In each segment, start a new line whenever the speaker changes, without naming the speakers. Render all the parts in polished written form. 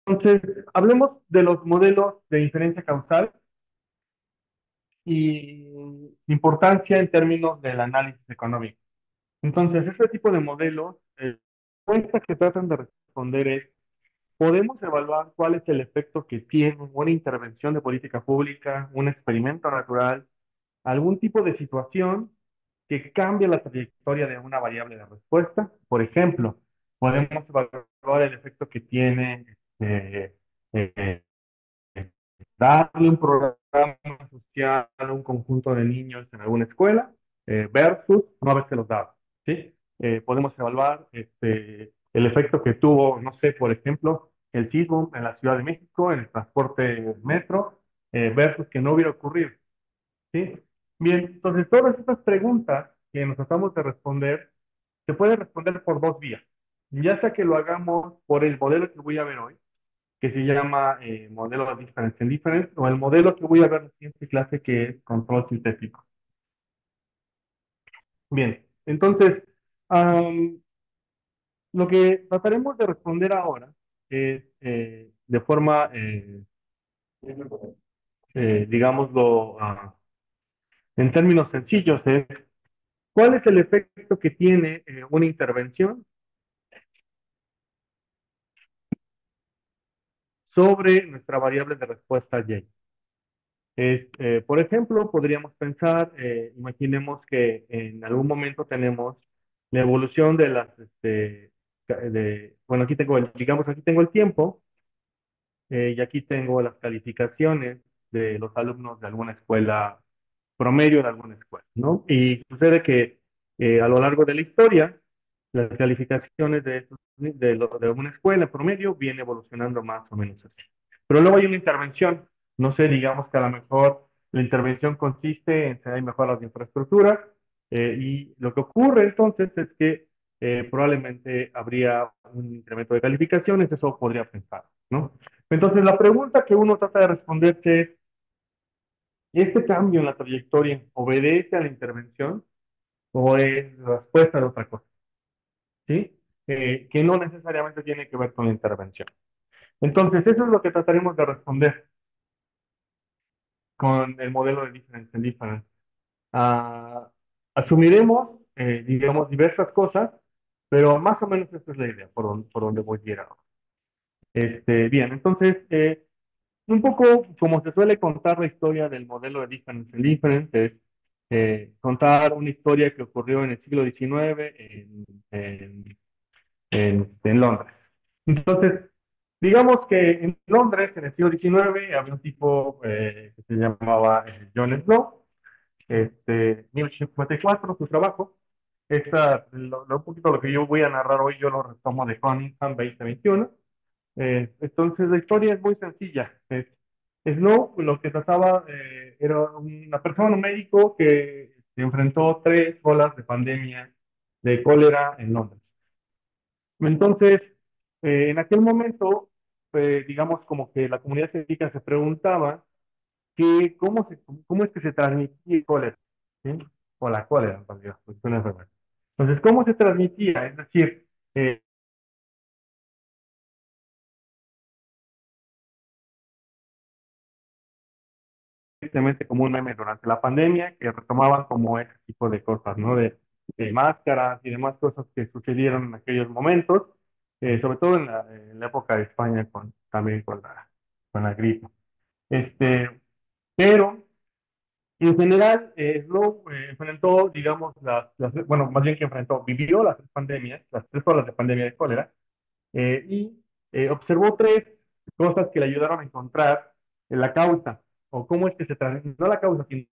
Entonces, hablemos de los modelos de inferencia causal y importancia en términos del análisis económico. Entonces, este tipo de modelos, la pregunta que tratan de responder es, ¿podemos evaluar cuál es el efecto que tiene una intervención de política pública, un experimento natural, algún tipo de situación que cambie la trayectoria de una variable de respuesta? Por ejemplo, podemos evaluar el efecto que tiene eh, darle un programa social a un conjunto de niños en alguna escuela versus no haberse los dado, ¿sí? Podemos evaluar el efecto que tuvo, no sé, por ejemplo, el sismo en la Ciudad de México, en el transporte metro, versus que no hubiera ocurrido, ¿sí? Bien, entonces todas estas preguntas que nos tratamos de responder se pueden responder por dos vías, ya sea que lo hagamos por el modelo que voy a ver hoy, que se llama modelo de Difference and Difference, o el modelo que voy a ver en la siguiente clase, que es control sintético. Bien, entonces, am, lo que trataremos de responder ahora es de forma, digámoslo, en términos sencillos, es cuál es el efecto que tiene una intervención sobre nuestra variable de respuesta Y. Por ejemplo, podríamos pensar, imaginemos que en algún momento tenemos la evolución de bueno, aquí tengo digamos, aquí tengo el tiempo, y aquí tengo las calificaciones de los alumnos de alguna escuela, promedio de alguna escuela, ¿no? Y sucede que a lo largo de la historia, las calificaciones de una escuela en promedio viene evolucionando más o menos así. Pero luego hay una intervención, no sé, digamos que a lo mejor la intervención consiste en que hay mejoras de infraestructura, y lo que ocurre entonces es que probablemente habría un incremento de calificaciones, eso podría pensar, ¿no? Entonces, la pregunta que uno trata de responderse es, ¿este cambio en la trayectoria obedece a la intervención o es respuesta de otra cosa? ¿Sí? Que no necesariamente tiene que ver con la intervención. Entonces, eso es lo que trataremos de responder con el modelo de Difference and Difference. Ah, asumiremos, digamos, diversas cosas, pero más o menos esta es la idea por donde voy a ir ahora. Bien, entonces, un poco como se suele contar la historia del modelo de Difference and Difference, es contar una historia que ocurrió en el siglo XIX en Londres. Entonces, digamos que en Londres, en el siglo XIX, había un tipo que se llamaba John Snow, 1854, su trabajo. Un poquito lo que yo voy a narrar hoy, yo lo retomo de Cunningham 2021. Entonces, la historia es muy sencilla. Snow lo que trataba era una persona, un médico, que se enfrentó tres olas de pandemia de cólera en Londres. Entonces, en aquel momento, digamos como que la comunidad científica se preguntaba cómo es que se transmitía el cólera, ¿sí? O la cólera, en realidad, pues, es una enfermedad. Entonces, ¿cómo se transmitía? Es decir, simplemente como un meme durante la pandemia, que retomaban como ese tipo de cosas, ¿no? De máscaras y demás cosas que sucedieron en aquellos momentos, sobre todo en la época de España, también con la gripe. Este, pero en general, Slow enfrentó, digamos, bueno, más bien que enfrentó, vivió las tres pandemias, las tres olas de pandemia de cólera, y observó tres cosas que le ayudaron a encontrar la causa, o cómo es que se transmite, no la causa, sino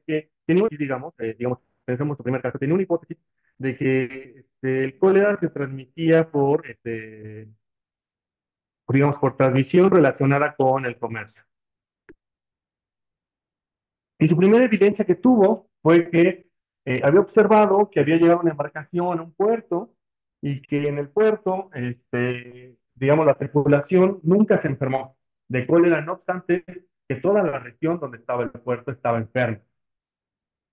que tenía, digamos, pensemos su primer caso, tenía una hipótesis de que el cólera se transmitía digamos, por transmisión relacionada con el comercio. Y su primera evidencia que tuvo fue que había observado que había llegado una embarcación a un puerto y que en el puerto, digamos, la tripulación nunca se enfermó de cólera, no obstante que toda la región donde estaba el puerto estaba enferma.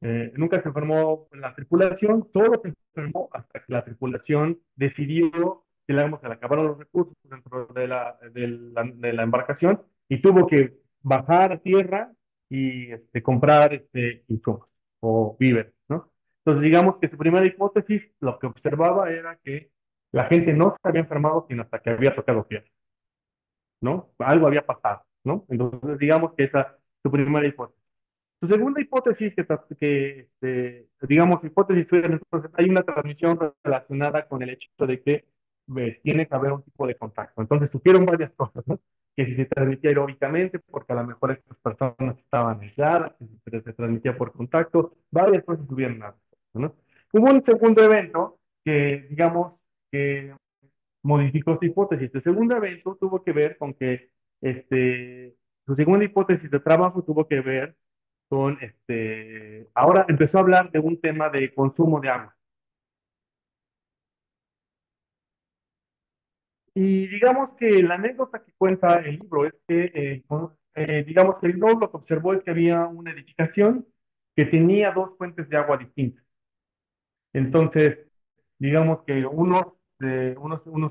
Nunca se enfermó la tripulación, solo se enfermó hasta que la tripulación decidió que se le acabaron los recursos dentro de la embarcación y tuvo que bajar a tierra y comprar insumos o víveres, ¿no? Entonces, digamos que su primera hipótesis, lo que observaba era que la gente no se había enfermado sino hasta que había tocado tierra, ¿no? Algo había pasado, ¿no? Entonces, digamos que esa es su primera hipótesis. Su segunda hipótesis, digamos, hipótesis fue, entonces hay una transmisión relacionada con el hecho de que tiene que haber un tipo de contacto. Entonces supieron varias cosas, ¿no? Que si se transmitía aeróbicamente, porque a lo mejor estas personas estaban aisladas, que si se transmitía por contacto, varias cosas tuvieron nada, ¿no? Hubo un segundo evento que, digamos, que modificó su hipótesis. El segundo evento tuvo que ver con que su segunda hipótesis de trabajo tuvo que ver con ahora empezó a hablar de un tema de consumo de agua. Y digamos que la anécdota que cuenta el libro es que, digamos que el libro lo que observó es que había una edificación que tenía dos fuentes de agua distintas. Entonces, digamos que unos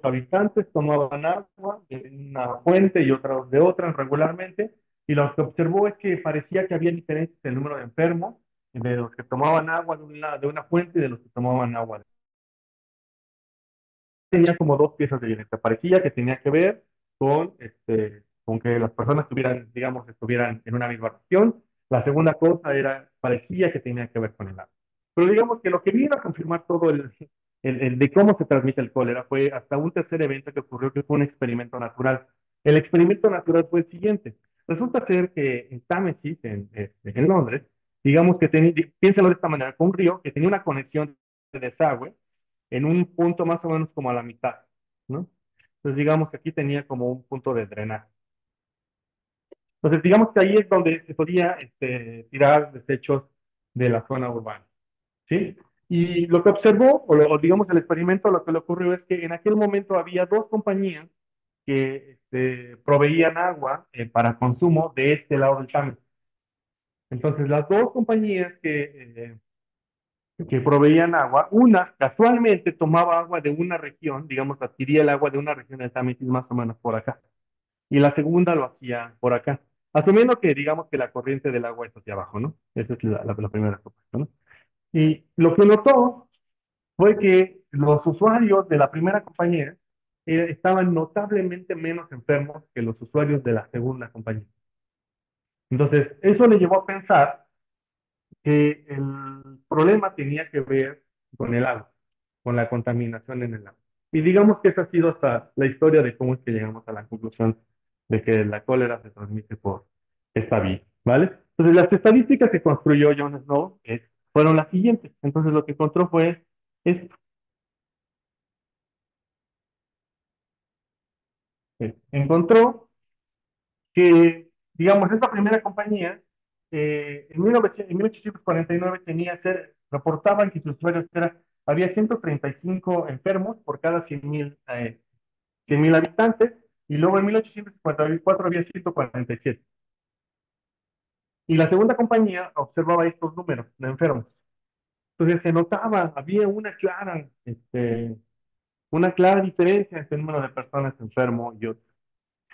habitantes tomaban agua de una fuente y otros de otra regularmente, y lo que observó es que parecía que había diferencias en el número de enfermos de los que tomaban agua de una fuente y de los que tomaban agua tenía como dos piezas de evidencia. Parecía que tenía que ver con que las personas estuvieran, digamos, estuvieran en una misma región. La segunda cosa parecía que tenía que ver con el agua. Pero digamos que lo que vino a confirmar todo el de cómo se transmite el cólera fue hasta un tercer evento que ocurrió, que fue un experimento natural. El experimento natural fue el siguiente. Resulta ser que en Támesis, en Londres, digamos que piénsalo de esta manera, fue un río que tenía una conexión de desagüe en un punto más o menos como a la mitad, ¿no? Entonces digamos que aquí tenía como un punto de drenaje. Entonces digamos que ahí es donde se podía tirar desechos de la zona urbana, ¿sí? Y lo que observó, o digamos el experimento, lo que le ocurrió es que en aquel momento había dos compañías que proveían agua para consumo de este lado del Támesis. Entonces las dos compañías que proveían agua, una casualmente tomaba agua de una región, digamos, adquiría el agua de una región del Támesis más o menos por acá, y la segunda lo hacía por acá, asumiendo que digamos que la corriente del agua es hacia abajo, ¿no? Esa es la primera propuesta, ¿no? Y lo que notó fue que los usuarios de la primera compañía estaban notablemente menos enfermos que los usuarios de la segunda compañía. Entonces, eso le llevó a pensar que el problema tenía que ver con el agua, con la contaminación en el agua. Y digamos que esa ha sido hasta la historia de cómo es que llegamos a la conclusión de que la cólera se transmite por esta vía, ¿vale? Entonces, las estadísticas que construyó John Snow fueron las siguientes. Entonces, lo que encontró fue esto. Encontró que, digamos, esta primera compañía, en 1849 reportaban que sus usuarios había 135 enfermos por cada 100,000 habitantes, y luego en 1854 había 147. Y la segunda compañía observaba estos números de enfermos. Entonces se notaba, había una clara diferencia entre el número de personas enfermos y otros.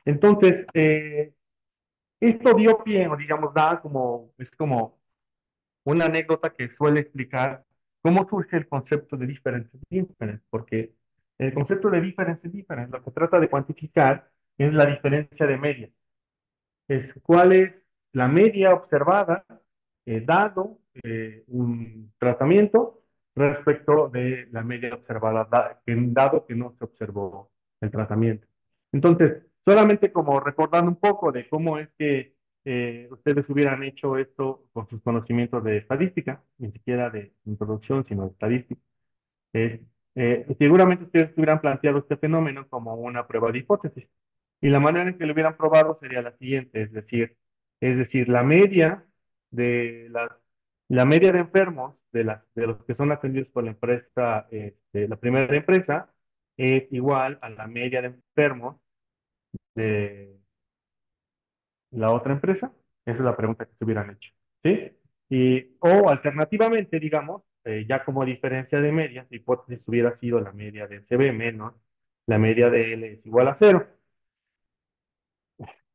Entonces, esto dio pie, o digamos, es como una anécdota que suele explicar cómo surge el concepto de difference difference, porque el concepto de difference difference lo que trata de cuantificar es la diferencia de media. Es cuál es la media observada dado un tratamiento respecto de la media observada, dado que no se observó el tratamiento. Entonces, solamente como recordando un poco de cómo es que ustedes hubieran hecho esto con sus conocimientos de estadística, ni siquiera de introducción, sino de estadística. Eh, Seguramente ustedes hubieran planteado este fenómeno como una prueba de hipótesis. Y la manera en que lo hubieran probado sería la siguiente, es decir, la media de enfermos de los que son atendidos por la empresa, la primera empresa, es igual a la media de enfermos de la otra empresa. Esa es la pregunta que se hubieran hecho. ¿Sí? O alternativamente, digamos, ya como diferencia de medias, la hipótesis hubiera sido la media de CB menos la media de L es igual a cero.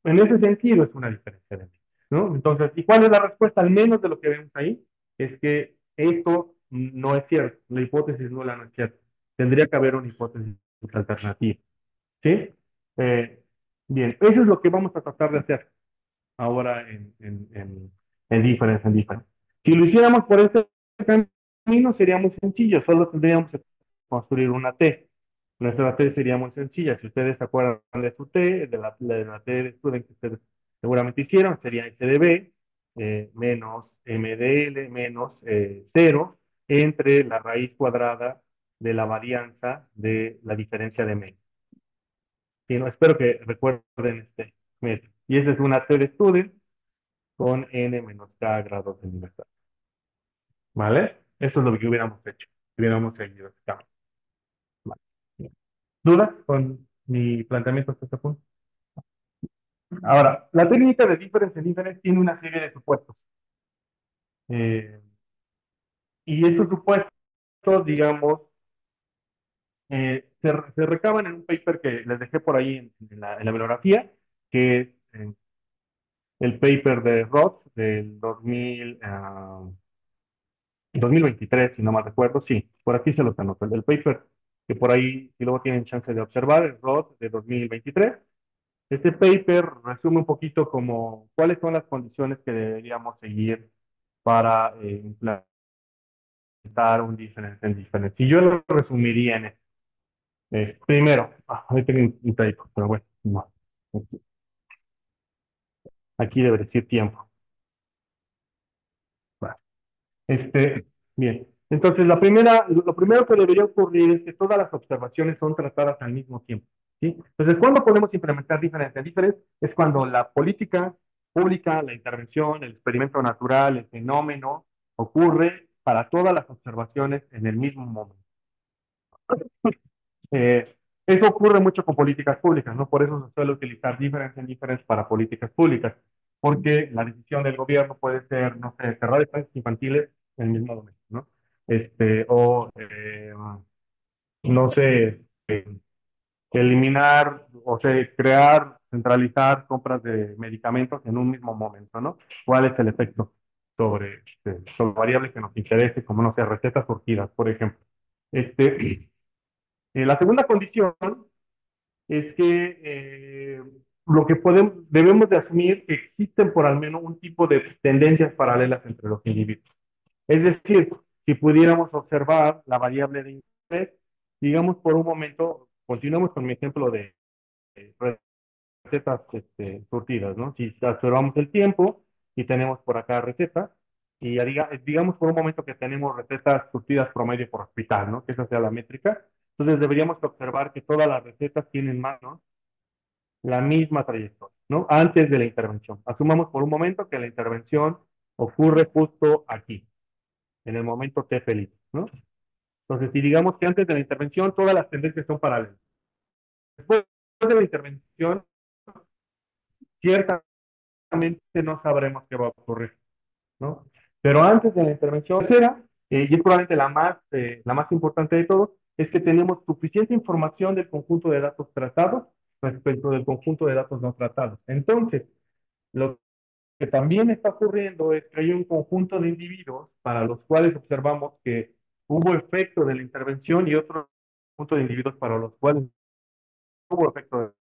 En ese sentido es una diferencia de medias, ¿no? Entonces, ¿y cuál es la respuesta? Al menos de lo que vemos ahí, es que esto no es cierto, la hipótesis nula no es cierta. Tendría que haber una hipótesis alternativa, ¿sí? Eh, bien, eso es lo que vamos a tratar de hacer ahora en difference, en difference. Si lo hiciéramos por este camino, sería muy sencillo, solo tendríamos que construir una T. Nuestra T sería muy sencilla. Si ustedes se acuerdan de su T, de la T de student que ustedes seguramente hicieron, sería S de B menos M de L menos 0 entre la raíz cuadrada de la varianza de la diferencia de medio. Sí, no, espero que recuerden este método. Y esa es una T de student con n menos k grados de libertad. ¿Vale? Eso es lo que hubiéramos hecho. Hubiéramos seguido este camino. ¿Vale? ¿Dudas con mi planteamiento hasta este punto? Ahora, la técnica de difference en difference tiene una serie de supuestos. Eh, y estos supuestos, digamos, se recaban en un paper que les dejé por ahí en la bibliografía, que es el paper de Roth del 2023, si no mal recuerdo, sí, por aquí se los anoto. El paper que por ahí, si luego tienen chance de observar, el ROD de 2023. Este paper resume un poquito como cuáles son las condiciones que deberíamos seguir para implementar un difference en difference. Y yo lo resumiría en esto. Primero, ahí tengo un typo, pero bueno, no. Aquí debe decir tiempo. Vale. Bien. Entonces, lo primero que debería ocurrir es que todas las observaciones son tratadas al mismo tiempo, ¿sí? Entonces, ¿cuándo podemos implementar diferencias diferentes? Es cuando la política pública, la intervención, el experimento natural, el fenómeno, ocurre para todas las observaciones en el mismo momento. Eso ocurre mucho con políticas públicas, ¿no? Por eso se suele utilizar difference and difference para políticas públicas, porque la decisión del gobierno puede ser, no sé, cerrar estancias infantiles en el mismo momento, ¿no? O, no sé, eliminar, o sea, crear, centralizar compras de medicamentos en un mismo momento, ¿no? ¿Cuál es el efecto sobre variables que nos interese, como, no sé, recetas surgidas, por ejemplo? La segunda condición es que lo que debemos de asumir que existen por al menos un tipo de tendencias paralelas entre los individuos. Es decir, si pudiéramos observar la variable de interés, digamos por un momento, continuamos con mi ejemplo de recetas surtidas, ¿no? Si observamos el tiempo y tenemos por acá recetas, y digamos por un momento que tenemos recetas surtidas promedio por hospital, ¿no? Que esa sea la métrica. Entonces deberíamos observar que todas las recetas tienen más, ¿no? La misma trayectoria, ¿no? Antes de la intervención. Asumamos por un momento que la intervención ocurre justo aquí, en el momento T feliz, ¿no? Entonces, si digamos que antes de la intervención todas las tendencias son paralelas. Después de la intervención, ciertamente no sabremos qué va a ocurrir, ¿no? Pero antes de la intervención tercera, y es probablemente la más importante de todos, es que tenemos suficiente información del conjunto de datos tratados respecto del conjunto de datos no tratados. Entonces, lo que también está ocurriendo es que hay un conjunto de individuos para los cuales observamos que hubo efecto de la intervención y otro conjunto de individuos para los cuales hubo efecto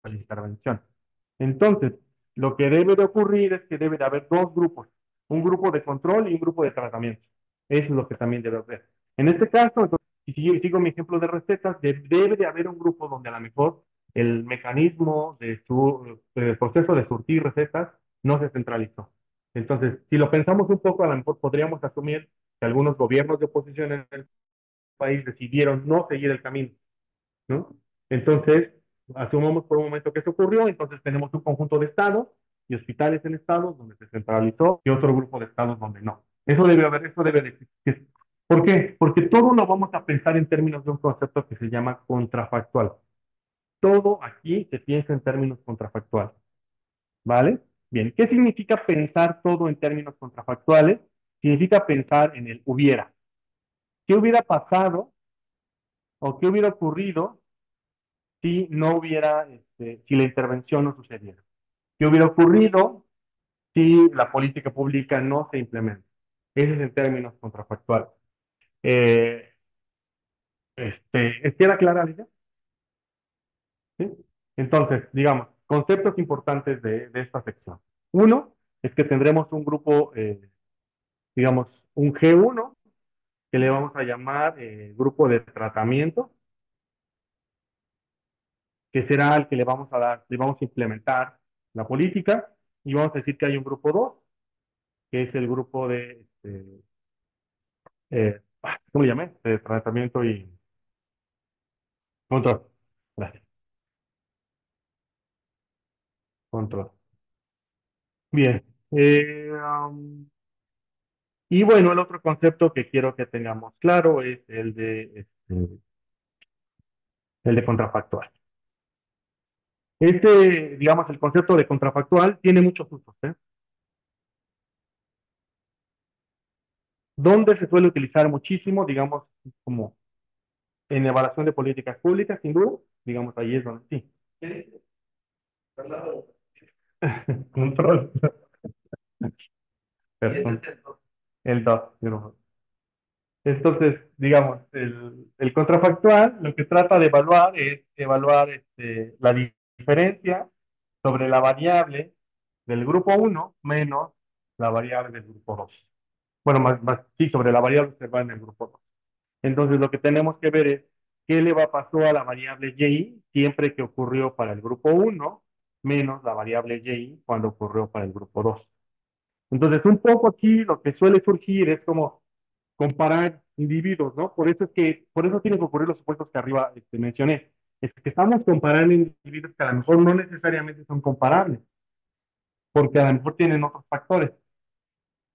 de la intervención. Entonces, lo que debe de ocurrir es que debe de haber dos grupos, un grupo de control y un grupo de tratamiento. Eso es lo que también debe haber. En este caso, entonces, si sigo mi ejemplo de recetas, debe de haber un grupo donde a lo mejor el mecanismo del proceso de surtir recetas no se centralizó. Entonces, si lo pensamos un poco, a lo mejor podríamos asumir que algunos gobiernos de oposición en el país decidieron no seguir el camino, ¿no? Entonces, asumamos por un momento que eso ocurrió, entonces tenemos un conjunto de estados y hospitales en estados donde se centralizó y otro grupo de estados donde no. Eso debe de existir. ¿Por qué? Porque todo lo vamos a pensar en términos de un concepto que se llama contrafactual. Todo aquí se piensa en términos contrafactuales, ¿vale? Bien, ¿qué significa pensar todo en términos contrafactuales? significa pensar en el hubiera. ¿Qué hubiera pasado o qué hubiera ocurrido si no hubiera, si la intervención no sucediera? ¿Qué hubiera ocurrido si la política pública no se implementa? Ese es en términos contrafactuales. Eh, ¿Queda clara, Lidia? ¿Sí? Entonces, digamos, conceptos importantes de esta sección. Uno es que tendremos un grupo, digamos, un G1 que le vamos a llamar grupo de tratamiento, que será el que le vamos a dar, le vamos a implementar la política, y vamos a decir que hay un grupo 2 que es el grupo de, ¿cómo le llamé? De tratamiento y control. Gracias, control. Bien. Y bueno, el otro concepto que quiero que tengamos claro es el de contrafactual. Digamos, el concepto de contrafactual tiene muchos usos, ¿eh? Donde se suele utilizar muchísimo, digamos, como en evaluación de políticas públicas, sin duda, digamos, ahí es donde sí. Control. Perdón. El 2. Entonces, digamos, el contrafactual lo que trata de evaluar es evaluar la diferencia sobre la variable del grupo uno menos la variable del grupo 2. Bueno, sí, sobre la variable observada en el grupo 2. Entonces, lo que tenemos que ver es qué le va a pasar a la variable y siempre que ocurrió para el grupo uno menos la variable y cuando ocurrió para el grupo 2. Entonces, un poco aquí lo que suele surgir es como comparar individuos, ¿no? Por eso tienen que ocurrir los supuestos que arriba mencioné. Es que estamos comparando individuos que a lo mejor no necesariamente son comparables, porque a lo mejor tienen otros factores.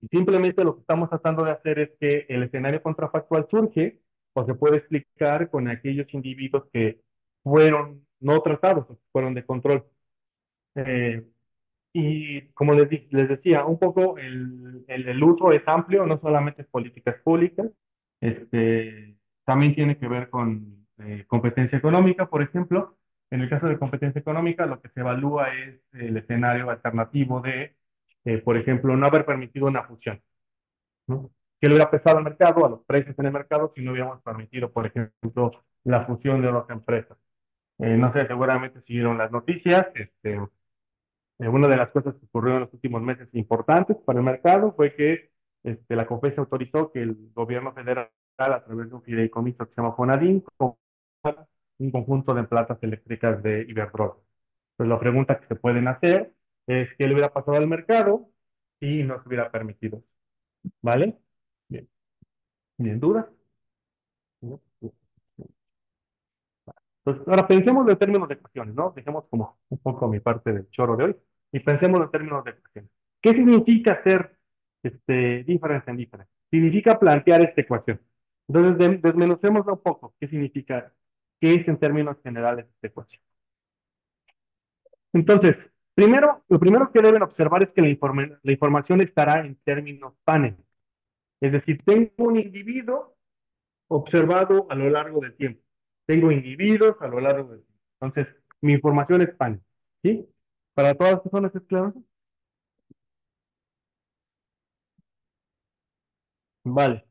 Y simplemente lo que estamos tratando de hacer es que el escenario contrafactual surge o se puede explicar con aquellos individuos que fueron no tratados, o que fueron de control. Eh, Y como les decía, un poco el uso es amplio, no solamente es políticas públicas, también tiene que ver con competencia económica, por ejemplo. En el caso de competencia económica, lo que se evalúa es el escenario alternativo de, por ejemplo, no haber permitido una fusión, ¿no? ¿Qué le hubiera pesado al mercado, a los precios en el mercado, si no hubiéramos permitido, por ejemplo, la fusión de dos empresas? No sé, seguramente siguieron las noticias. Una de las cosas que ocurrió en los últimos meses importantes para el mercado fue que la COFECE autorizó que el gobierno federal, a través de un fideicomiso que se llama FONADIN, comprara un conjunto de plantas eléctricas de Iberdrola. Pues la pregunta que se pueden hacer es qué le hubiera pasado al mercado si no se hubiera permitido. ¿Vale? Bien. ¿Bien dudas? ¿No? Entonces, ahora pensemos en términos de ecuaciones, ¿no? Dejemos como un poco mi parte del choro de hoy y pensemos en términos de ecuaciones. ¿Qué significa hacer difference and difference? Significa plantear esta ecuación. Entonces, desmenucémosla un poco. ¿Qué significa? ¿Qué es en términos generales esta ecuación? Entonces, lo primero que deben observar es que la información estará en términos panel. Es decir, tengo un individuo observado a lo largo del tiempo. Tengo individuos a lo largo del tiempo. Entonces, mi información es pan. ¿Sí? Para todas las personas es claro. Vale.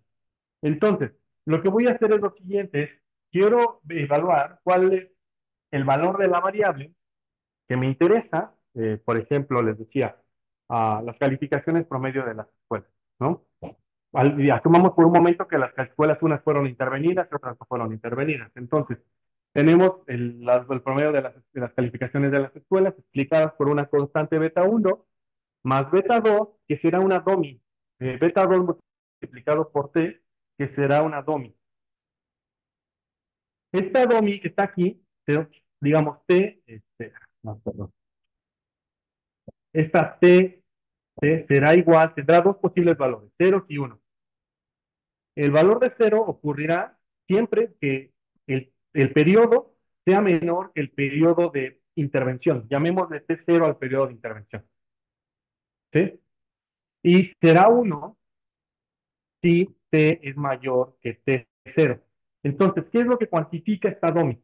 Entonces, lo que voy a hacer es lo siguiente: quiero evaluar cuál es el valor de la variable que me interesa. Por ejemplo, les decía, las calificaciones promedio de las escuelas, ¿no? Y asumamos por un momento que las escuelas unas fueron intervenidas y otras no fueron intervenidas. Entonces, tenemos el promedio de las calificaciones de las escuelas explicadas por una constante beta uno más beta 2 que será una DOMI. Beta 2 multiplicado por T, que será una DOMI. Esta DOMI que está aquí, digamos T, no, perdón. Esta T será igual, tendrá dos posibles valores, 0 y 1. El valor de cero ocurrirá siempre que el periodo sea menor que el periodo de intervención. Llamémosle T0 al periodo de intervención. ¿Sí? Y será uno si T es mayor que T0. Entonces, ¿qué es lo que cuantifica esta DOMI?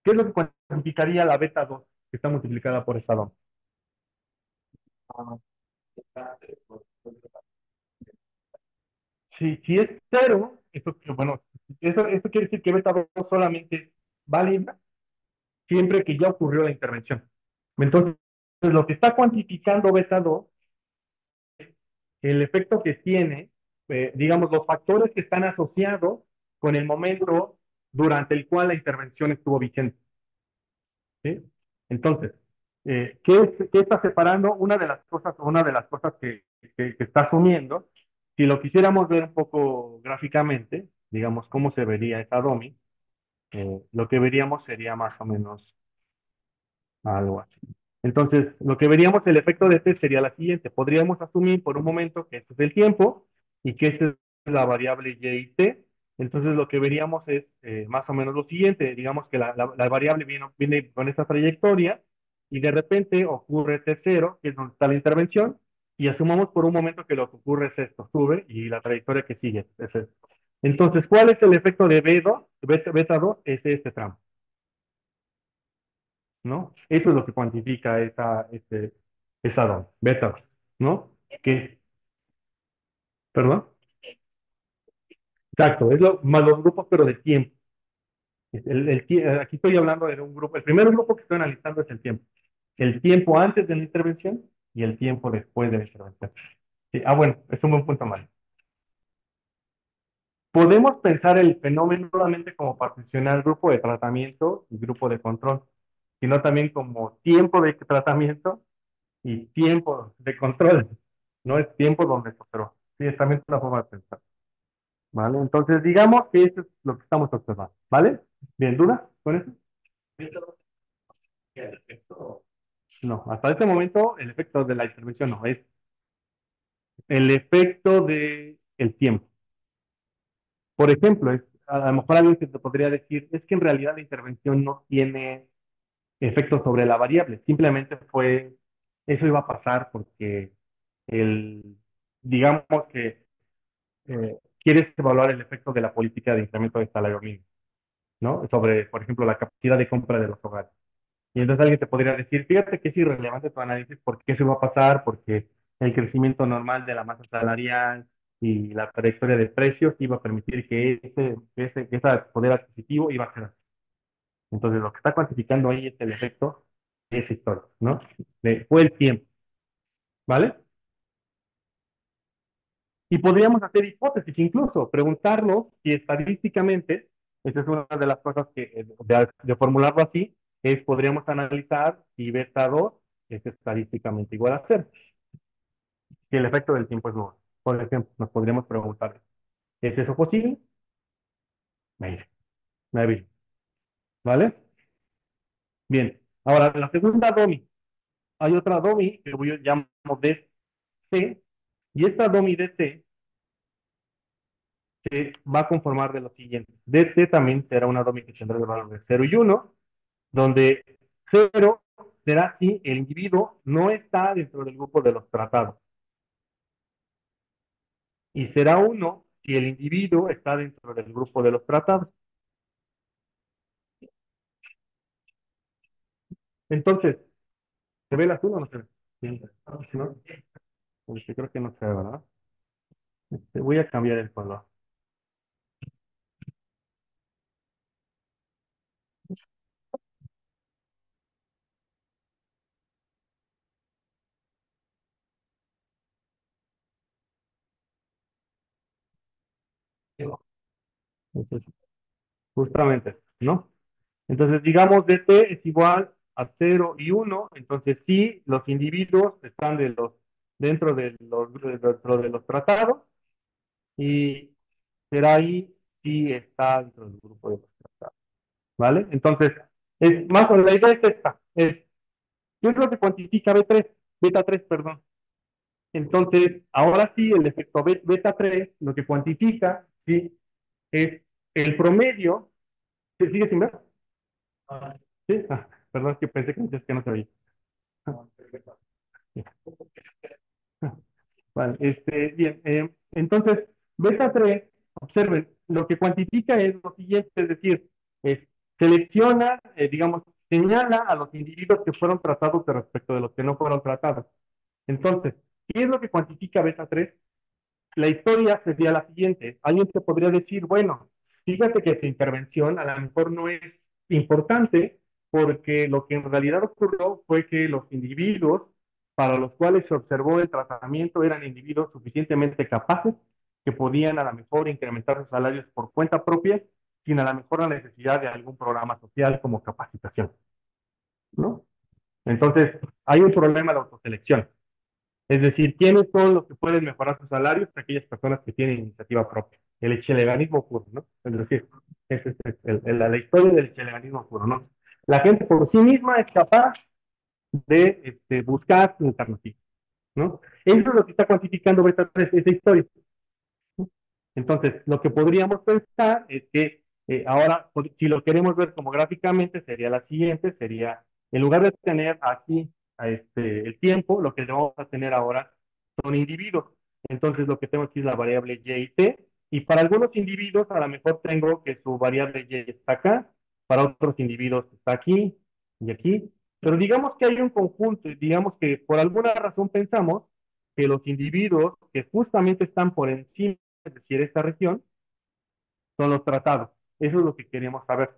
¿Qué es lo que cuantificaría la beta 2 que está multiplicada por esta DOMI? Si es cero, bueno, eso quiere decir que beta 2 solamente es válida siempre que ya ocurrió la intervención. Entonces, lo que está cuantificando beta 2, el efecto que tiene, digamos, los factores que están asociados con el momento durante el cual la intervención estuvo vigente. ¿Sí? Entonces, ¿qué está separando? Una de las cosas que está asumiendo, si lo quisiéramos ver un poco gráficamente, digamos, cómo se vería esa DOMI, lo que veríamos sería más o menos algo así. Entonces, lo que veríamos, el efecto de este sería la siguiente. Podríamos asumir por un momento que este es el tiempo y que esta es la variable y y t. Entonces, lo que veríamos es más o menos lo siguiente. Digamos que la variable viene con esta trayectoria y de repente ocurre T0, que es donde está la intervención, y asumamos por un momento que lo que ocurre es esto, sube y la trayectoria que sigue es esto. Entonces, ¿cuál es el efecto de B2? Beta 2 es este tramo. ¿No? Eso es lo que cuantifica esa DOM, beta, ¿no? Que, perdón, exacto, es más los grupos, pero de tiempo. Aquí estoy hablando de un grupo, el primer grupo que estoy analizando es el tiempo antes de la intervención y el tiempo después de la intervención. Sí, bueno, es un buen punto más. Podemos pensar el fenómeno no solamente como particionar grupo de tratamiento y grupo de control, sino también como tiempo de tratamiento y tiempo de control, no es tiempo donde se operó. Sí, es también una forma de pensar, ¿vale? Entonces, digamos que eso es lo que estamos observando, ¿vale? Bien, ¿duda con eso? No, hasta este momento el efecto de la intervención no, es el efecto de el tiempo. Por ejemplo, a lo mejor alguien se te podría decir, es que en realidad la intervención no tiene efecto sobre la variable, simplemente eso iba a pasar porque el, digamos que quieres evaluar el efecto de la política de incremento de salario mínimo, ¿no? Sobre, por ejemplo, la capacidad de compra de los hogares. Y entonces alguien te podría decir, fíjate que es irrelevante tu análisis porque eso va a pasar, porque el crecimiento normal de la masa salarial y la trayectoria de precios iba a permitir que ese poder adquisitivo iba a ser así. Entonces, lo que está cuantificando ahí es el efecto de esa historia, ¿no? Fue el tiempo, ¿vale? Y podríamos hacer hipótesis incluso, preguntarnos si estadísticamente, esa es una de las cosas que, de formularlo así, es podríamos analizar si beta 2 es estadísticamente igual a cero, si el efecto del tiempo es nulo. Por ejemplo, nos podríamos preguntar, ¿es eso posible? Maybe, maybe, ¿vale? Bien, ahora la segunda DOMI. Hay otra DOMI que yo llamo DT, y esta DOMI DT se va a conformar de lo siguiente. DT también será una DOMI que tendrá el valor de 0 y 1, donde 0 será si el individuo no está dentro del grupo de los tratados. Y será 1 si el individuo está dentro del grupo de los tratados. Entonces, ¿se ve el azul o no se ve? Sí, ¿no? Creo que no se ve, ¿verdad? Voy a cambiar el color. Entonces, justamente, ¿no? Entonces, digamos, dt es igual a 0 y 1. Entonces, sí, los individuos están dentro de los tratados, y será ahí si está dentro del grupo de los tratados, ¿vale? Entonces, la idea es esta, ¿qué es lo que cuantifica B3? Beta 3, perdón. Entonces, ahora sí, el efecto beta 3 lo que cuantifica, ¿sí? Es el promedio. ¿Se sigue sin ver? Sí, perdón, es que pensé que no se veía. Vale, bien, entonces, beta 3, observen, lo que cuantifica es lo siguiente, es decir, es, selecciona, digamos, señala a los individuos que fueron tratados respecto de los que no fueron tratados. Entonces, ¿qué es lo que cuantifica beta 3? La historia sería la siguiente. Alguien te podría decir, bueno, fíjate que tu intervención a lo mejor no es importante porque lo que en realidad ocurrió fue que los individuos para los cuales se observó el tratamiento eran individuos suficientemente capaces que podían a lo mejor incrementar sus salarios por cuenta propia sin a lo mejor la necesidad de algún programa social como capacitación, ¿no? Entonces, hay un problema de autoselección. Es decir, ¿quiénes son los que pueden mejorar sus salarios? Aquellas personas que tienen iniciativa propia. El echeleganismo puro, ¿no? Es decir, esa es la historia del echeleganismo puro, ¿no? La gente por sí misma es capaz de buscar alternativas, ¿no? Eso es lo que está cuantificando Beta 3, esa historia. Entonces, lo que podríamos pensar es que ahora, si lo queremos ver como gráficamente, sería la siguiente, sería, en lugar de tener aquí el tiempo, lo que vamos a tener ahora son individuos. Entonces, lo que tengo aquí es la variable y y t, y para algunos individuos a lo mejor tengo que su variable y está acá, para otros individuos está aquí y aquí, pero digamos que hay un conjunto, y digamos que por alguna razón pensamos que los individuos que justamente están por encima, es decir, esta región, son los tratados. Eso es lo que queremos saber.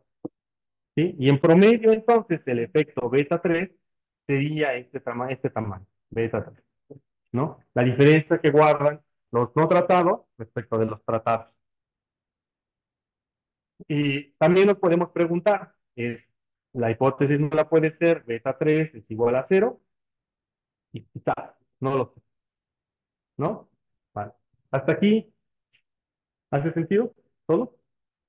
¿Sí? Y en promedio, entonces, el efecto beta 3 sería este tamaño, beta 3, ¿no? La diferencia que guardan los no tratados respecto de los tratados. Y también nos podemos preguntar, la hipótesis no la puede ser beta 3 es igual a cero, y quizás, no lo sé, ¿no? Vale. Hasta aquí, ¿hace sentido? ¿Todo?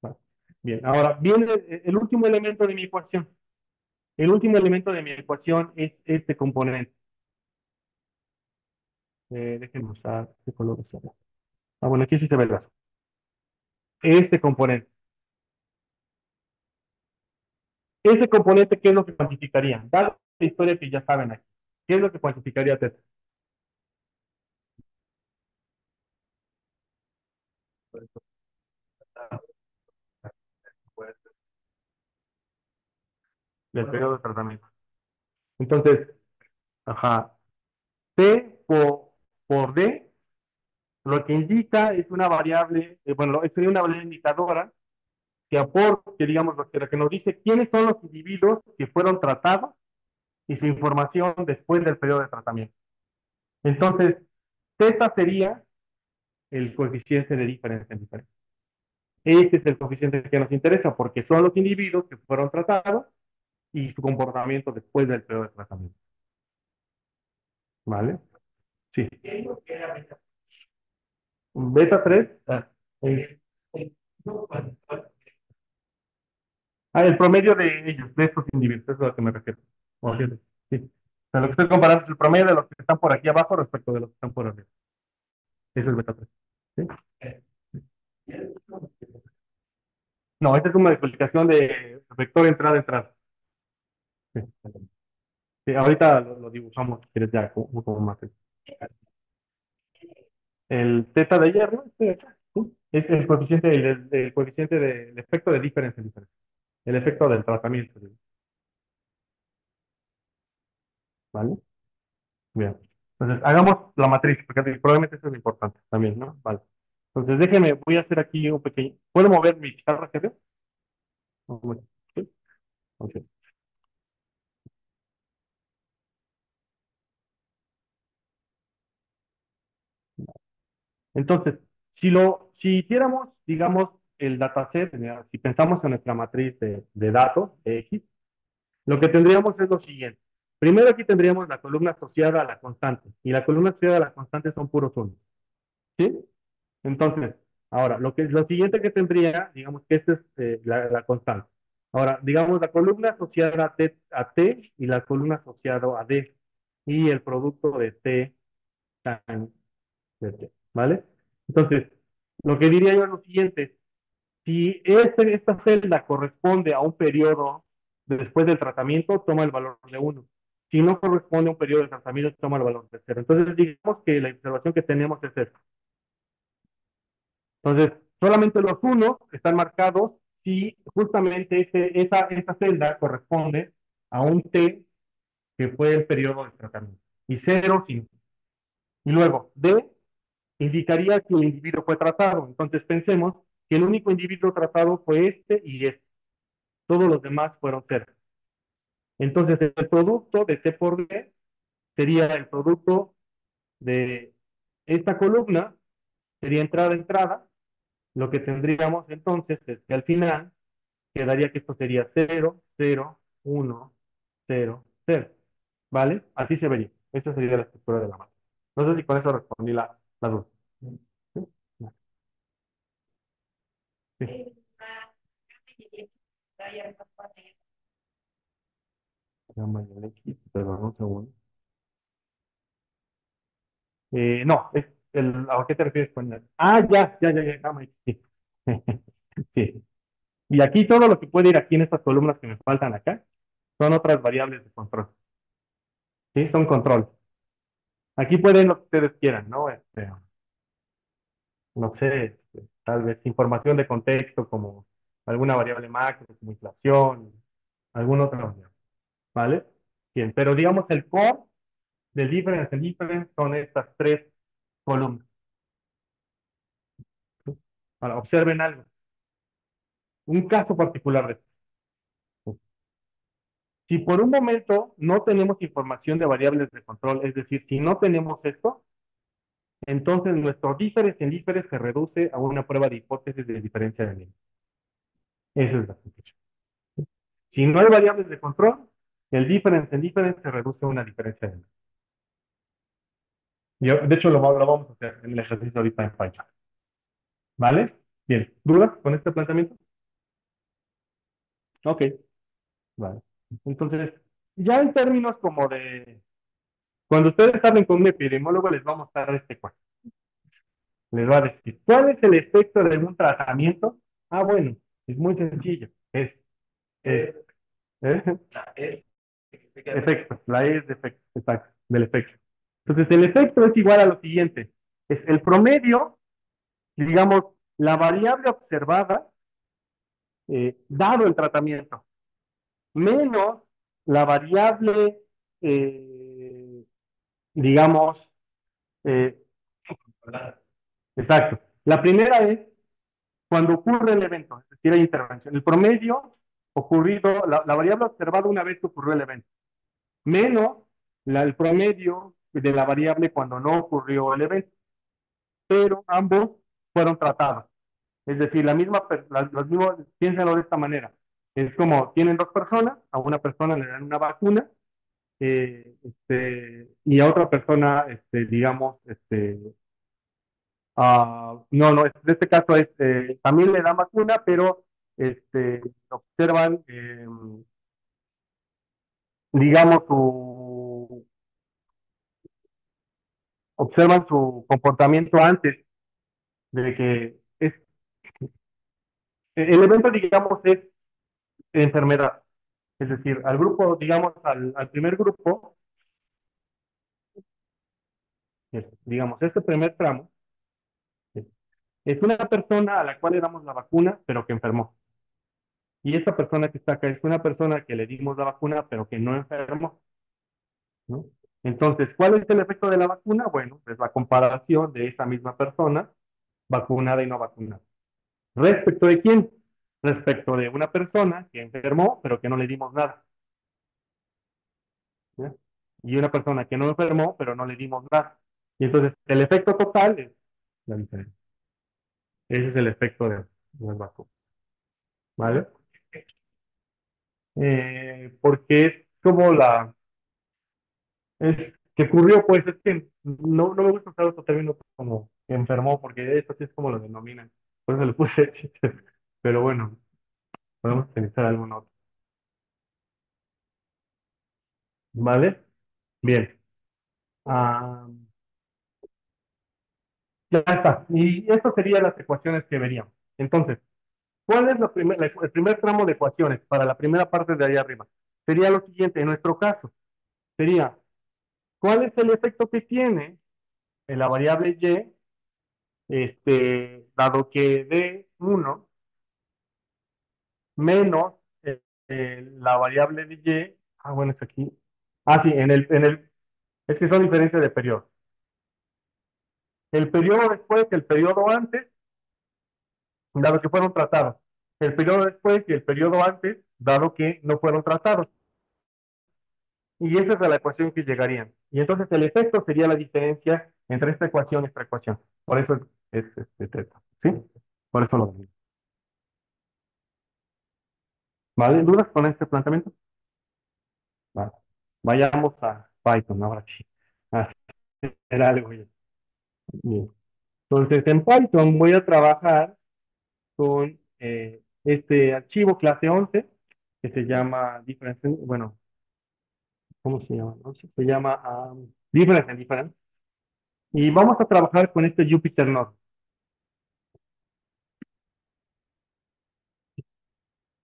Vale. Bien, ahora viene el último elemento de mi ecuación. El último elemento de mi ecuación es este componente. Déjenme usar este color. Ah, bueno, aquí sí se ve el brazo. Este componente. Ese componente, ¿qué es lo que cuantificaría? Dada la historia que ya saben aquí. ¿Qué es lo que cuantificaría Teta? Del periodo de tratamiento. Entonces, ajá, T por D, lo que indica es una variable, bueno, es una variable indicadora que aporta, que digamos, lo que nos dice quiénes son los individuos que fueron tratados y su información después del periodo de tratamiento. Entonces, Z sería el coeficiente de diferencia en diferencia. Este es el coeficiente que nos interesa porque son los individuos que fueron tratados y su comportamiento después del periodo de tratamiento. ¿Vale? Sí. Beta 3. El promedio de ellos, de estos individuos, eso es a lo que me refiero. Sí. O sea, lo que estoy comparando es el promedio de los que están por aquí abajo respecto de los que están por arriba. Eso es beta 3. ¿Sí? No, esta es una multiplicación de vector entrada-entrada. Sí. Sí, ahorita lo dibujamos, si quieres, ya como más. El teta de ayer, ¿no? Este de acá, ¿sí? Es el coeficiente del efecto de diferencia en diferencia. El efecto del tratamiento, digo, ¿vale? Bien. Entonces, hagamos la matriz, porque probablemente eso es importante también, ¿no? Vale. Entonces, déjenme, voy a hacer aquí un pequeño. ¿Puedo mover mi pizarra, jefe? ¿Sí? Ok. Entonces, si hiciéramos, digamos, el dataset, si pensamos en nuestra matriz de datos, de X, lo que tendríamos es lo siguiente. Primero aquí tendríamos la columna asociada a la constante, y la columna asociada a la constante son puros unos, ¿sí? Entonces, ahora, lo siguiente que tendría, digamos que esta es la constante. Ahora, digamos la columna asociada a T y la columna asociada a D, y el producto de T tan de T, ¿vale? Entonces, lo que diría yo es lo siguiente, si esta celda corresponde a un periodo después del tratamiento, toma el valor de uno. si no corresponde a un periodo de tratamiento, toma el valor de cero. Entonces, digamos que la observación que tenemos es esta. Entonces, solamente los unos están marcados si justamente esa celda corresponde a un T que fue el periodo de tratamiento. Y cero, sí. Y luego, D indicaría si el individuo fue tratado. Entonces, pensemos que el único individuo tratado fue este y este. Todos los demás fueron cero. Entonces, el producto de T por D sería el producto de esta columna, sería entrada a entrada. Lo que tendríamos entonces es que al final quedaría que esto sería cero, cero, uno, cero, cero. ¿Vale? Así se vería. Esa sería la estructura de la masa. No sé si con eso respondí la duda. ¿Sí? Sí. Gamma y el X, perdón, un segundo. No, ¿a qué te refieres con el? Ah, ya, gamma X, sí. Sí. Y aquí todo lo que puede ir aquí en estas columnas que me faltan acá son otras variables de control. Sí, son control. Aquí pueden lo que ustedes quieran, ¿no? No sé, tal vez información de contexto como alguna variable macro, como inflación, alguna otra variable, ¿vale? Bien, pero digamos el core del difference and difference son estas tres columnas. Ahora, observen algo, un caso particular de esto. Si por un momento no tenemos información de variables de control, es decir, si no tenemos esto, entonces nuestro difference and difference se reduce a una prueba de hipótesis de diferencia de nivel. Esa es la conclusión. Si no hay variables de control, el difference en difference se reduce a una diferencia de de hecho, lo vamos a hacer en el ejercicio ahorita en Python. ¿Vale? Bien. ¿Dudas con este planteamiento? Ok. Vale. Entonces, ya en términos como de... Cuando ustedes hablen con un epidemiólogo, les va a mostrar este cuadro. Les va a decir, ¿cuál es el efecto de un tratamiento? Ah, bueno, es muy sencillo. Es, ¿eh? Efecto, la E es de efecto, exacto, del efecto. Entonces, el efecto es igual a lo siguiente: es el promedio, digamos, la variable observada, dado el tratamiento, menos la variable, eh, digamos, eh, exacto. La primera es cuando ocurre el evento, es decir, hay intervención. El promedio ocurrido, la variable observada una vez que ocurrió el evento, menos el promedio de la variable cuando no ocurrió el evento, pero ambos fueron tratados. Es decir, los mismos, piénsenlo de esta manera. Es como tienen dos personas, a una persona le dan una vacuna, y a otra persona, digamos, no, en este caso también le dan vacuna, pero observan, digamos, observan su comportamiento antes de que el evento, digamos, es enfermedad. Es decir, al grupo, digamos, al primer grupo, digamos, este primer tramo, es, es una persona a la cual le damos la vacuna, pero que enfermó. Y esta persona que está acá es una persona que le dimos la vacuna, pero que no enfermó, ¿no? Entonces, ¿cuál es el efecto de la vacuna? Bueno, es la comparación de esa misma persona vacunada y no vacunada. ¿Respecto de quién? Respecto de una persona que enfermó, pero que no le dimos nada. ¿Ya? Y una persona que no enfermó, pero no le dimos nada. Y entonces, el efecto total es la diferencia. Ese es el efecto de las vacunas. ¿Vale? Porque es como que ocurrió, pues es que no me gusta usar otro término como que enfermó, porque eso sí es como lo denominan. Por eso le puse chiste. Pero bueno, podemos utilizar algún otro. ¿Vale? Bien. Ah, ya está. Y estas serían las ecuaciones que veríamos. Entonces, ¿cuál es el primer tramo de ecuaciones para la primera parte de ahí arriba? Sería lo siguiente, en nuestro caso. sería, ¿cuál es el efecto que tiene en la variable y, dado que D1 menos la variable de y, bueno, es aquí, sí, es que son diferencias de periodo. El periodo después, el periodo antes, dado que fueron tratados. El periodo después y el periodo antes, dado que no fueron tratados. Y esa es la ecuación que llegarían. Y entonces el efecto sería la diferencia entre esta ecuación y esta ecuación. Por eso es teta. ¿Sí? Por eso lo digo. ¿Vale? ¿Dudas con este planteamiento? Vale. Vayamos a Python ahora sí. A hacer algo ya. Bien. Entonces, en Python voy a trabajar con este archivo clase 11 que se llama difference, bueno, ¿cómo se llama? No sé, se llama difference and difference. Y vamos a trabajar con este Jupyter Notebook.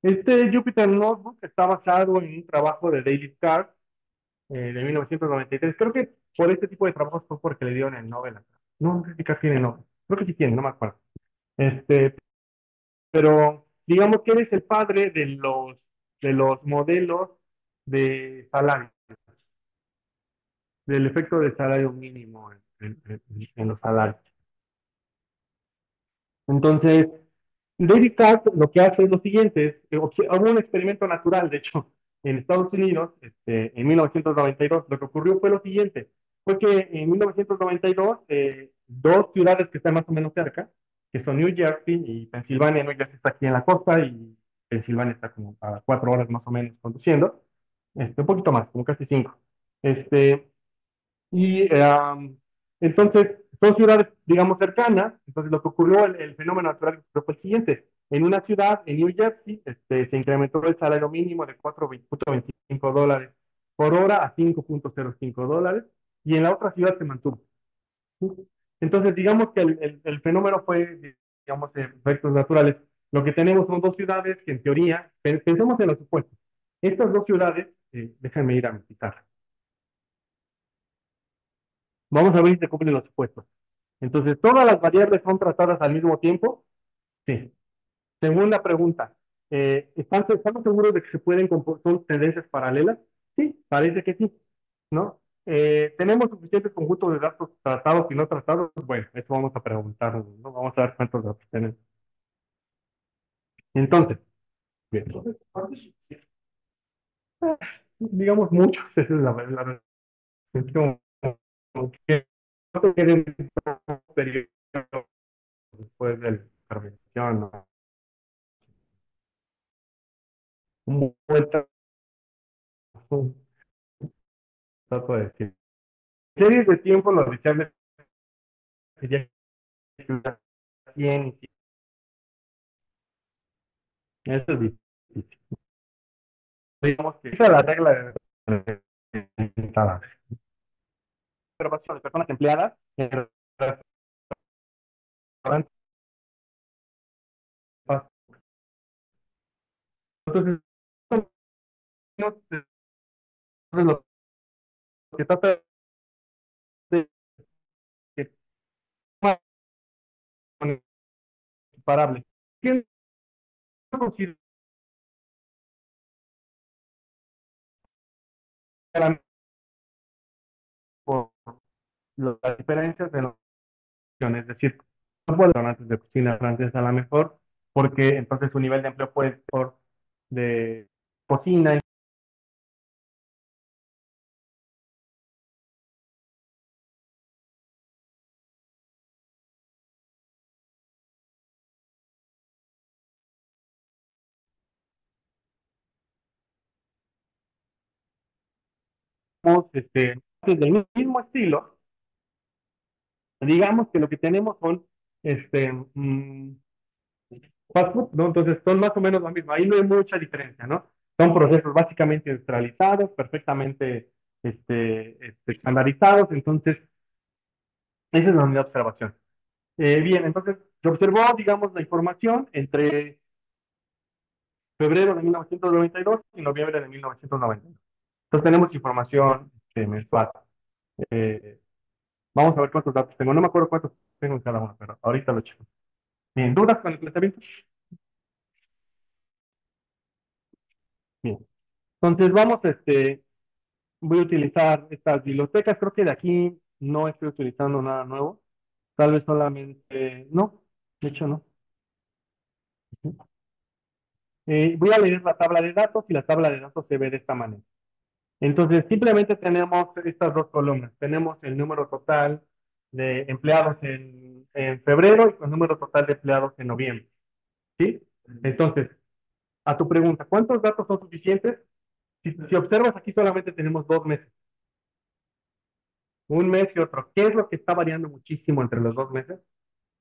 Este Jupyter Notebook está basado en un trabajo de David Carr de 1993. Creo que por este tipo de trabajos fue porque le dieron el Nobel. No, no sé si Carr tiene Nobel. Creo que sí tiene, no me acuerdo. Este, pero digamos que él es el padre de los modelos de salario, del efecto de salario mínimo en los salarios. Entonces, David Katz lo que hace es lo siguiente, hubo un experimento natural, de hecho, en Estados Unidos, en 1992, lo que ocurrió fue lo siguiente, fue que en 1992, dos ciudades que están más o menos cerca, que son New Jersey y Pensilvania. New Jersey está aquí en la costa y Pensilvania está como a 4 horas más o menos conduciendo, un poquito más, como casi 5. Este, y entonces, son ciudades, digamos, cercanas. Entonces, lo que ocurrió, el fenómeno natural que ocurrió fue el siguiente. En una ciudad, en New Jersey, se incrementó el salario mínimo de $4.25 por hora a $5.05. Y en la otra ciudad se mantuvo. Entonces, digamos que el fenómeno fue, digamos, efectos naturales. Lo que tenemos son dos ciudades que, en teoría, pensemos en los supuestos. Estas dos ciudades, déjenme ir a mi pizarra. Vamos a ver si se cumplen los supuestos. Entonces, ¿todas las variables son tratadas al mismo tiempo? Sí. Segunda pregunta, ¿estamos seguros de que se pueden son tendencias paralelas? Sí, parece que sí, ¿no? ¿Tenemos suficientes conjuntos de datos tratados y no tratados? Bueno, eso vamos a preguntarnos, ¿no? Vamos a ver cuántos datos tenemos. Entonces, bien, digamos muchos, esa es la respuesta. Como que no te queden un periodo después de la intervención, ¿no? Un buen trato de decir. Series de tiempo, lo deseable sería que hubiera 100 y 100. Eso es difícil. Digamos que esa es la regla de observación de personas empleadas en restaurantes. Entonces, lo que trata de que es comparable. ¿Quién considera por las diferencias de es decir, no puede restaurantes de cocina francesa a lo mejor, porque entonces su nivel de empleo puede ser de cocina. Del mismo estilo, digamos que lo que tenemos son fast food, ¿no? Entonces son más o menos lo mismo. Ahí no hay mucha diferencia, ¿no? Son procesos básicamente industrializados, perfectamente estandarizados. Entonces, esa es la unidad de observación. Bien, entonces se observó, digamos, la información entre febrero de 1992 y noviembre de 1992. Entonces tenemos información mensual. Eh, Vamos a ver cuántos datos tengo. No me acuerdo cuántos tengo en cada uno, pero ahorita lo checo. Bien, ¿dudas con el planteamiento? Bien. Entonces vamos, voy a utilizar estas bibliotecas. Creo que de aquí no estoy utilizando nada nuevo. Tal vez solamente, no, de hecho no. Voy a leer la tabla de datos y la tabla de datos se ve de esta manera. Entonces, simplemente tenemos estas dos columnas. Tenemos el número total de empleados en febrero y el número total de empleados en noviembre. ¿Sí? Entonces, a tu pregunta, ¿cuántos datos son suficientes? Si observas aquí solamente tenemos 2 meses, un mes y otro. ¿Qué es lo que está variando muchísimo entre los 2 meses?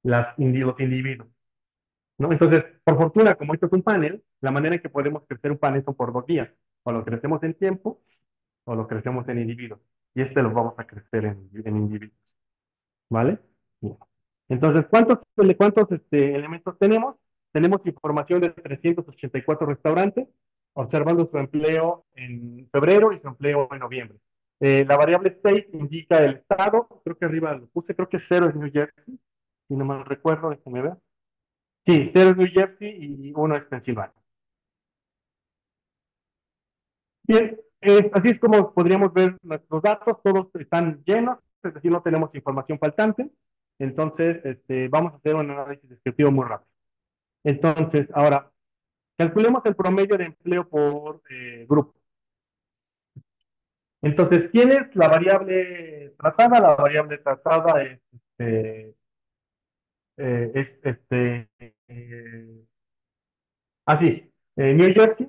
Los individuos, ¿no? Entonces, por fortuna, como esto es un panel, la manera en que podemos crecer un panel son por 2 vías. O lo crecemos en tiempo o lo crecemos en individuos. Y lo vamos a crecer en individuos, ¿vale? Bien. Entonces, ¿cuántos elementos tenemos? Tenemos información de 384 restaurantes, observando su empleo en febrero y su empleo en noviembre. La variable state indica el estado, creo que arriba lo puse, creo que cero es New Jersey, si no mal recuerdo, déjame ver. Sí, cero es New Jersey y uno es Pensilvania. Bien, así es como podríamos ver nuestros datos, todos están llenos, es decir, no tenemos información faltante. Entonces, vamos a hacer un análisis descriptivo muy rápido. Entonces, ahora, calculemos el promedio de empleo por grupo. Entonces, ¿quién es la variable tratada? La variable tratada es así, New Jersey.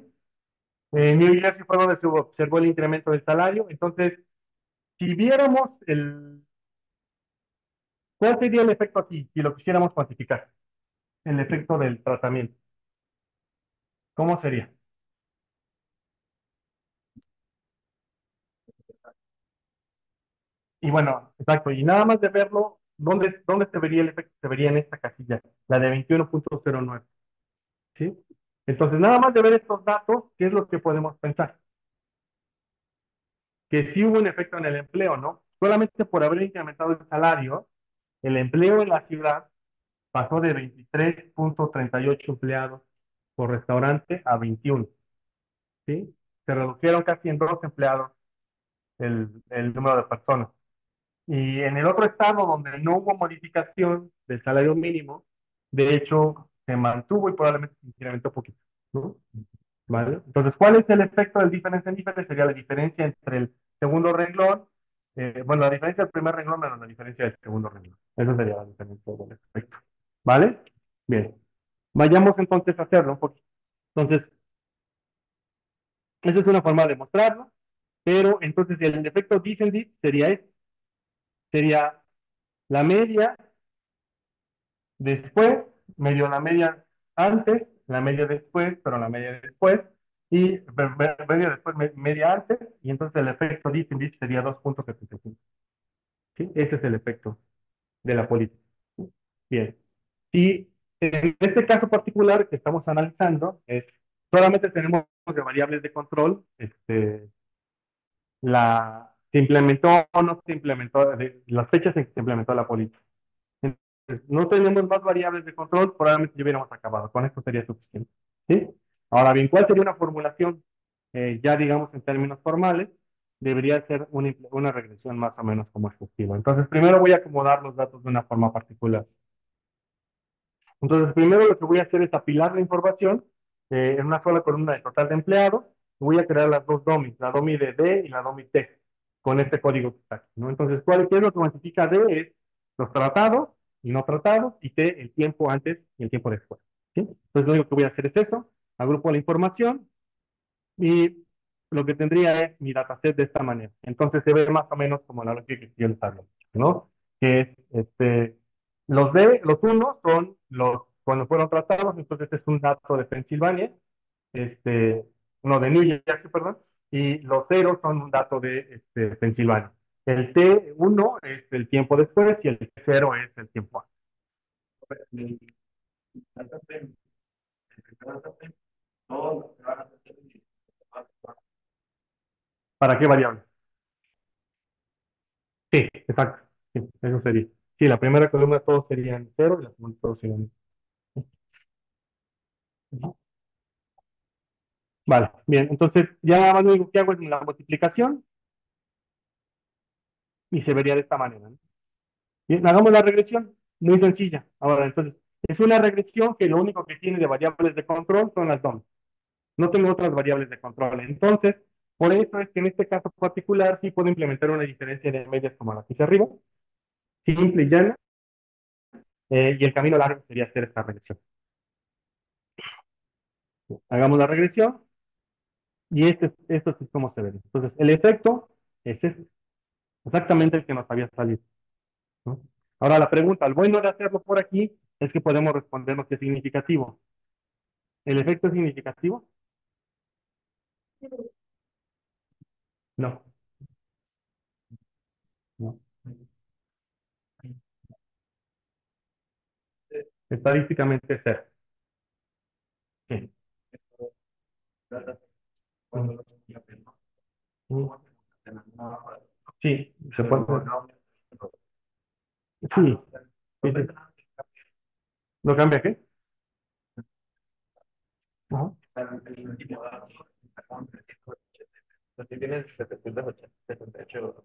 New Jersey fue donde se observó el incremento del salario. Entonces, si viéramos ¿cuál sería el efecto aquí si lo quisiéramos cuantificar? El efecto del tratamiento. ¿Cómo sería? Y bueno, exacto. Y nada más de verlo, ¿dónde se vería el efecto? Se vería en esta casilla, la de 21.09. ¿Sí? Entonces, nada más de ver estos datos, ¿qué es lo que podemos pensar? Que sí hubo un efecto en el empleo, ¿no? Solamente por haber incrementado el salario, el empleo en la ciudad pasó de 23.38 empleados por restaurante a 21, ¿sí? Se redujeron casi en 2 empleados el número de personas. Y en el otro estado donde no hubo modificación del salario mínimo, de hecho, se mantuvo y probablemente se incrementó un poquito, ¿no? ¿Vale? Entonces, ¿cuál es el efecto del diferencia en diferencia? Sería la diferencia entre el segundo renglón, bueno, la diferencia del primer renglón menos la diferencia del segundo renglón. Esa sería la diferencia del efecto. ¿Vale? Bien. Vayamos entonces a hacerlo un poquito. Entonces, esa es una forma de mostrarlo, pero entonces el efecto descending sería este, sería la media después, medio la media antes, la media después, pero la media después, y media después, media antes, y entonces el efecto descending sería 2.75. ¿Sí? Ese es el efecto de la política. Bien. Y en este caso particular que estamos analizando, solamente tenemos de variables de control, se implementó o no se implementó, las fechas en que se implementó la política. Entonces, no tenemos más variables de control, probablemente ya hubiéramos acabado. Con esto sería suficiente. ¿Sí? Ahora bien, ¿cuál sería una formulación? Ya digamos en términos formales, debería ser una regresión más o menos como este estilo. Entonces, primero voy a acomodar los datos de una forma particular. Entonces, primero lo que voy a hacer es apilar la información en una sola columna de total de empleados. Voy a crear las dos DOMIs, la DOMI de D y la DOMI T, con este código que está aquí, ¿no? Entonces, ¿qué es lo que cuantifica D? Es los tratados y no tratados, y T, el tiempo antes y el tiempo después. ¿Sí? Entonces, lo único que voy a hacer es eso, agrupo la información y lo que tendría es mi dataset de esta manera. Entonces, se ve más o menos como la lógica que yo les hablo, ¿no? Que es los unos son los cuando fueron tratados, entonces es un dato de Pensilvania, este, no, de New Jersey, perdón, y los ceros son un dato de Pensilvania. El T1 es el tiempo después y el T0 es el tiempo antes. ¿Para qué variable? Sí, eso sería. Sí, la primera columna todos serían cero y la segunda todos serían. Ujú. Vale, bien, entonces ya nada más lo único que hago es la multiplicación y se vería de esta manera, ¿no? Bien, hagamos la regresión, muy sencilla. Ahora, entonces, es una regresión que lo único que tiene de variables de control son las DOM. No tengo otras variables de control. Entonces, por eso es que en este caso particular sí puedo implementar una diferencia de medias como la que hice arriba, simple y llana, y el camino largo sería hacer esta regresión. Hagamos la regresión y esto es como se ve. Entonces, el efecto es este, exactamente el que nos había salido, ¿no? Ahora la pregunta, al bueno de hacerlo por aquí, es que podemos respondernos que es significativo. ¿El efecto es significativo? No, no. Estadísticamente es cero. Sí. Mm. Sí, se puede. Sí, sí, sí. ¿Lo cambia qué? Ajá. Si tienes 778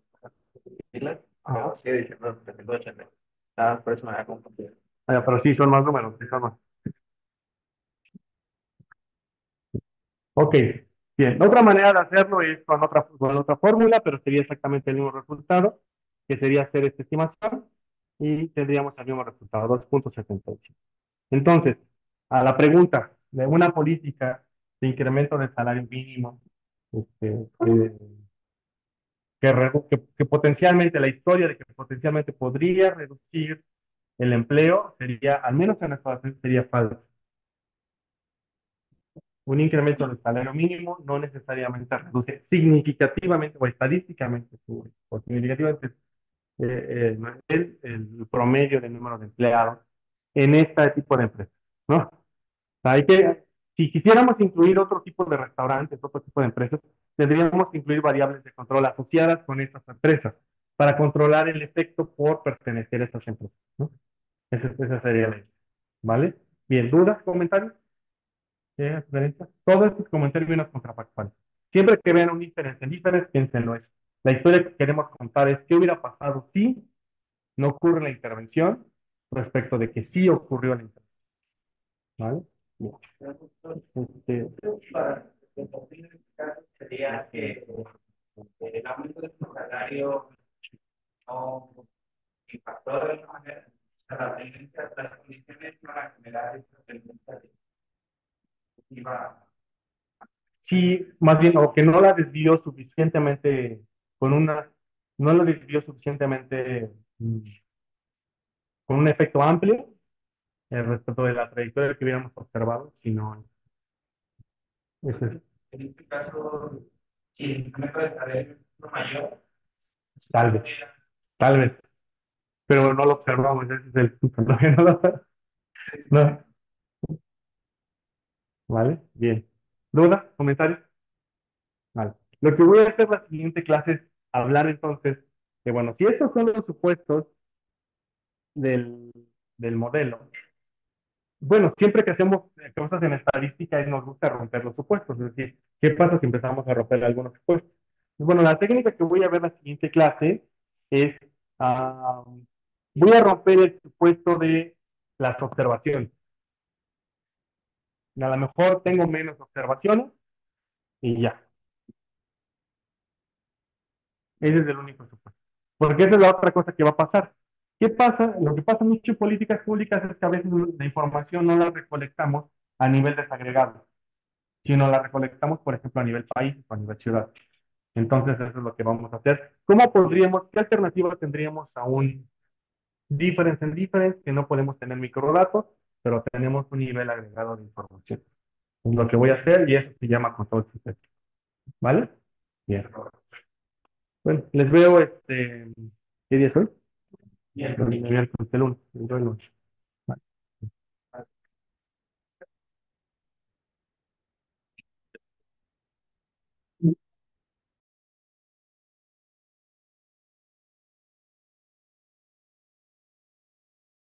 pilas, pero sigue diciendo 780. Ah, por eso me da confundido. Ah, pero sí, son más números, sí son más. Ok, bien. Otra manera de hacerlo es con otra fórmula, pero sería exactamente el mismo resultado, que sería hacer esta estimación y tendríamos el mismo resultado, 2,78. Entonces, a la pregunta de una política de incremento del salario mínimo, que potencialmente, la historia de que potencialmente podría reducir el empleo sería, al menos en nuestra situación, sería falso. Un incremento del salario mínimo no necesariamente reduce significativamente o estadísticamente, o significativamente el promedio del número de empleados en este tipo de empresas, ¿no? O sea, si quisiéramos incluir otro tipo de restaurantes, otro tipo de empresas, tendríamos que incluir variables de control asociadas con estas empresas para controlar el efecto por pertenecer a estas empresas, ¿no? Esa sería la idea, ¿vale? Bien, ¿dudas, comentarios? ¿Sugerencias? Todo esto es como en términos contrafactuales. Siempre que vean un diferencia en diferencia, piénsenlo eso. La historia que queremos contar es qué hubiera pasado si no ocurre la intervención respecto de que sí ocurrió la intervención, ¿vale? Bien. Este, para en este caso sería que el aumento de su salario no impactó de alguna manera a la tendencia, a las condiciones para generar esta tendencia positiva. Sí, más bien, o que no la desvió suficientemente, con una, no la desvió suficientemente con un efecto amplio respecto de la trayectoria que hubiéramos observado, sino ese es, en este caso, si el incremento de salario es mayor, tal vez, tal vez, pero no lo observamos, ese es el punto, todavía no no, ¿vale? Bien. ¿Dudas? ¿Comentarios? Vale. Lo que voy a hacer la siguiente clase es hablar entonces de, bueno, si estos son los supuestos del, del modelo, bueno, siempre que hacemos cosas en estadística nos gusta romper los supuestos, es decir, ¿qué pasa si empezamos a romper algunos supuestos? Bueno, la técnica que voy a ver en la siguiente clase es, ah, voy a romper el supuesto de las observaciones. A lo mejor tengo menos observaciones y ya. Ese es el único supuesto. Porque esa es la otra cosa que va a pasar. ¿Qué pasa? Lo que pasa mucho en políticas públicas es que a veces la información no la recolectamos a nivel desagregado, sino la recolectamos, por ejemplo, a nivel país o a nivel ciudad. Entonces, eso es lo que vamos a hacer. ¿Cómo podríamos, qué alternativa tendríamos a un difference en difference que no podemos tener microdatos, pero tenemos un nivel agregado de información? Es lo que voy a hacer y eso se llama control sintético. ¿Vale? Bien. Bueno, les veo ¿qué día es hoy? Miércoles. El lunes. El lunes.